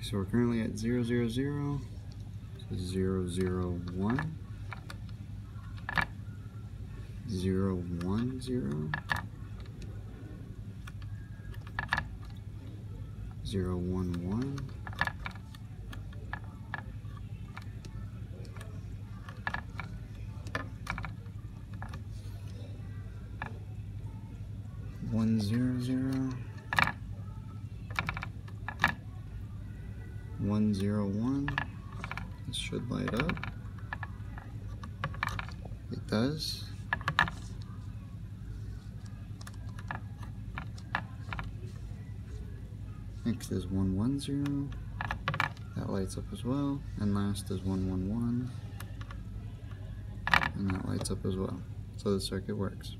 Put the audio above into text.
So we're currently at 0, 0, 0, so 0, 0, 1, 0, 1, 0, 0, 1, 1, 1, 0, 0, 1, 0, 1. This should light up. It does. Next is 1, 1, 0. That lights up as well. And last is 1, 1, 1. And that lights up as well. So the circuit works.